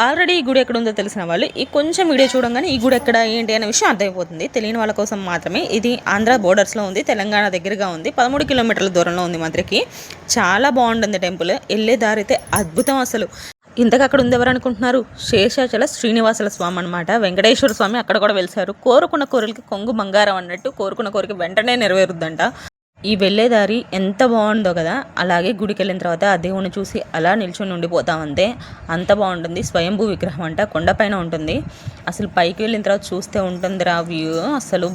Already ఈ గుడి ఎక్కడ ఉందో తెలిసిన వాళ్ళు ఈ కొంచెం వీడియో చూడంగానే ఈ గుడి ఎక్కడ ఏంటి అనే విషయం అర్థమైపోతుంది. తెలియని వాళ్ళ కోసం మాత్రమే. ఇది ఆంధ్ర బోర్డర్స్లో ఉంది, తెలంగాణ దగ్గరగా ఉంది. 13 కిలోమీటర్ల దూరంలో ఉంది మధురకి. చాలా బాగుంటుంది టెంపుల్. వెళ్ళే దారి అయితే అద్భుతం అసలు. ఇంతకు అక్కడ ఉంది ఎవరు అనుకుంటున్నారు? శేషాచల శ్రీనివాసుల స్వామి అనమాట. వెంకటేశ్వర స్వామి అక్కడ కూడా వెలిసారు. కోరుకున్న కోరికకి కొంగు బంగారం అన్నట్టు కోరుకున్న కోరిక వెంటనే నెరవేరుద్దంట. ఈ వెళ్ళేదారి ఎంత బాగుందో కదా. అలాగే గుడికి వెళ్ళిన తర్వాత ఆ దేవుని చూసి అలా నిల్చొని ఉండిపోతామంతే. అంత బాగుంటుంది. స్వయంభూ విగ్రహం అంట, కొండపైన ఉంటుంది. అసలు పైకి వెళ్ళిన తర్వాత చూస్తే ఉంటుంది రా వ్యూ అసలు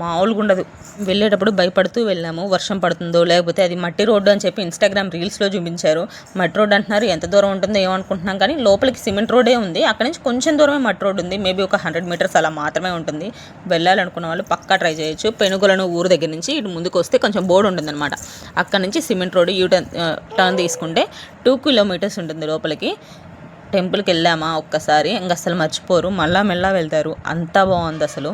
మామూలుగా ఉండదు. వెళ్ళేటప్పుడు భయపడుతూ వెళ్ళాము, వర్షం పడుతుందో లేకపోతే అది మట్టి రోడ్డు అని చెప్పి ఇన్స్టాగ్రామ్ రీల్స్లో చూపించారు. మట్టి రోడ్డు అంటున్నారు, ఎంత దూరం ఉంటుందో ఏమనుకుంటున్నాం కానీ లోపలికి సిమెంట్ రోడ్డే ఉంది. అక్కడ నుంచి కొంచెం దూరమే మట్టి రోడ్డు ఉంది. మేబీ ఒక 100 మీటర్స్ అలా మాత్రమే ఉంటుంది. వెళ్ళాలనుకున్న వాళ్ళు పక్కా ట్రై చేయొచ్చు. పెనుగొలను ఊరు దగ్గర నుంచి ఇటు ముందుకు వస్తే కొంచెం బోర్డు ఉంటుందన్నమాట. అక్కడ నుంచి సిమెంట్ రోడ్డు టర్న్ తీసుకుంటే 2 కిలోమీటర్స్ ఉంటుంది లోపలికి. టెంపుల్కి వెళ్ళామా ఒక్కసారి ఇంక అసలు మర్చిపోరు, మెల్లా వెళ్తారు. అంతా బాగుంది అసలు.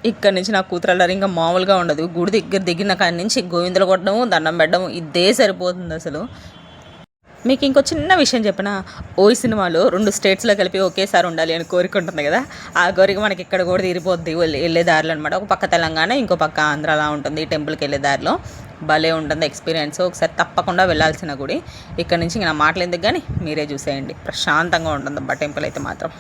ఇక్కడ నుంచి నా కూతురు ఇంకా మామూలుగా ఉండదు. గుడి దగ్గర దిగిన కాడి నుంచి గోవిందలు కొట్టడము, దండం పెట్టడము ఇదే సరిపోతుంది అసలు. మీకు ఇంకో చిన్న విషయం చెప్పిన, ఓయి సినిమాలో 2 స్టేట్స్లో కలిపి ఒకేసారి ఉండాలి అని కోరిక ఉంటుంది కదా. ఆ కోరిక మనకి ఇక్కడ కూడా తీరిపోద్ది వెళ్ళే దారిలో అనమాట. ఒక పక్క తెలంగాణ, ఇంకో పక్క ఆంధ్ర అలా ఉంటుంది. ఈ టెంపుల్కి వెళ్ళే దారిలో భలే ఉంటుంది ఎక్స్పీరియన్స్. ఒకసారి తప్పకుండా వెళ్ళాల్సిన గుడి. ఇక్కడ నుంచి నా మాటలు ఎందుకు కానీ మీరే చూసేయండి. ప్రశాంతంగా ఉంటుంది అబ్బా టెంపుల్ అయితే మాత్రం.